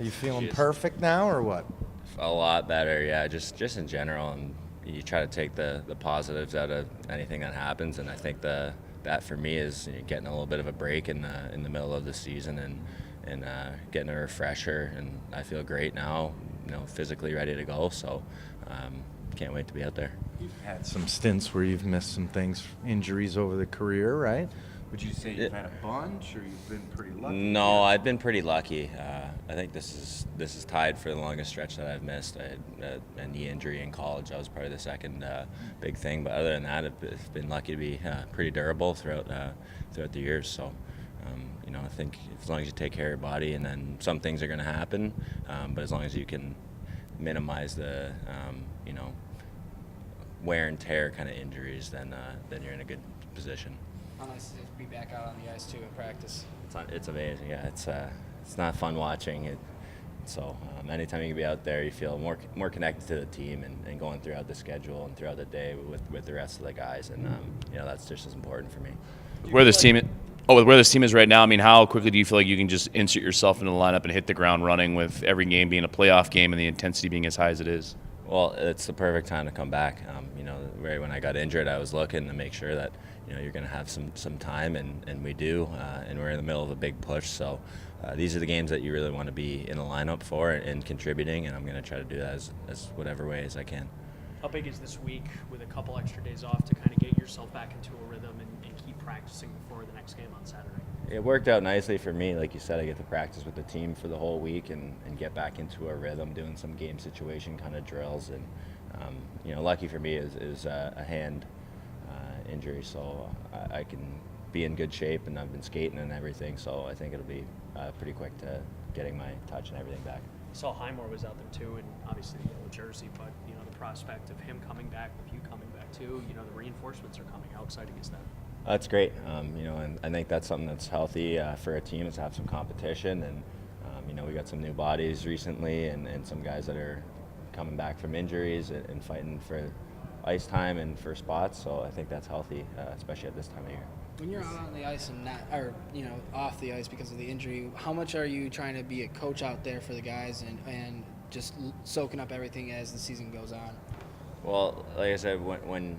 Are you feeling perfect now or what? A lot better, yeah. Just in general, and you try to take the positives out of anything that happens, and I think that for me is getting a little bit of a break in the middle of the season and getting a refresher, and I feel great now, physically ready to go. So can't wait to be out there. You've had some stints where you've missed some things, injuries over the career, right? Would you say you've had a bunch, or you've been pretty lucky? No, I've been pretty lucky. I think this is tied for the longest stretch that I've missed. I had a knee injury in college. That was probably the second big thing. But other than that, I've been lucky to be pretty durable throughout the years. So, I think as long as you take care of your body, and then some things are going to happen, but as long as you can minimize the wear and tear kind of injuries, then you're in a good position. How nice to be back out on the ice too in practice. It's amazing. Yeah, it's not fun watching it. So anytime you can be out there, you feel more connected to the team and going throughout the schedule and throughout the day with the rest of the guys, and that's just as important for me. Where this team, with where this team is right now, I mean, how quickly do you feel like you can just insert yourself into the lineup and hit the ground running with every game being a playoff game and the intensity being as high as it is? Well, it's the perfect time to come back. Right when I got injured, I was looking to make sure that you're going to have some time, and we do, and we're in the middle of a big push. So these are the games that you really want to be in the lineup for and contributing, and I'm going to try to do that as whatever way as I can. How big is this week with a couple extra days off to kind of get yourself back into a rhythm and keep practicing before the next game on Saturday? It worked out nicely for me. Like you said, I get to practice with the team for the whole week and get back into a rhythm, doing some game situation kind of drills. And, lucky for me is a hand injury, so I can be in good shape, and I've been skating and everything, so I think it'll be pretty quick to getting my touch and everything back. Saw Highmore was out there too, and obviously the yellow jersey, but the prospect of him coming back with you coming back too, the reinforcements are coming. How exciting is that? That's great, and I think that's something that's healthy for a team, is to have some competition, and we got some new bodies recently, and some guys that are coming back from injuries and fighting for ice time and for spots. So I think that's healthy, especially at this time of year. When you're out on the ice and not, or off the ice because of the injury, how much are you trying to be a coach out there for the guys and just soaking up everything as the season goes on? Well, like I said, when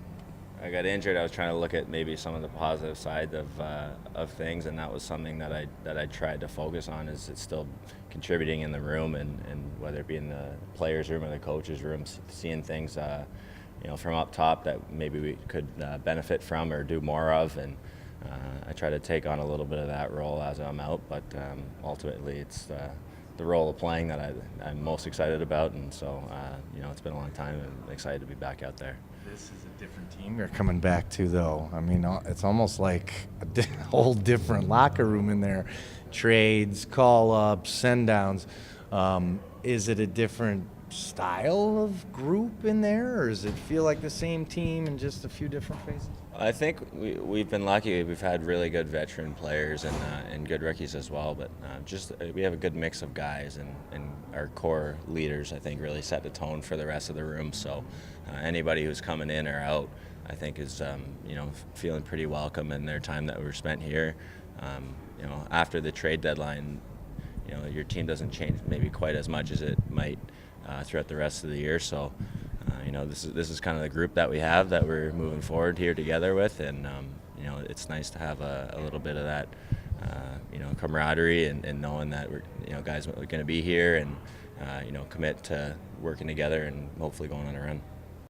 I got injured, I was trying to look at maybe some of the positive side of things, and that was something that I tried to focus on. Is it's still contributing in the room, and whether it be in the players' room or the coaches' room, seeing things from up top that maybe we could benefit from or do more of, and I try to take on a little bit of that role as I'm out. But ultimately, it's the role of playing that I'm most excited about, and so it's been a long time, and I'm excited to be back out there. This is a different team you're coming back to, though. I mean, it's almost like a whole different locker room in there. Trades, call-ups, send-downs. Is it a different style of group in there, or does it feel like the same team and just a few different faces? I think we've been lucky. We've had really good veteran players and good rookies as well, but we have a good mix of guys, and our core leaders, I think, really set the tone for the rest of the room. So anybody who's coming in or out, I think, is feeling pretty welcome in their time that we're spent here. After the trade deadline, your team doesn't change maybe quite as much as it might throughout the rest of the year. So this is kind of the group that we have that we're moving forward here together with, and it's nice to have a little bit of that camaraderie and knowing that we're guys are going to be here and commit to working together and hopefully going on a run.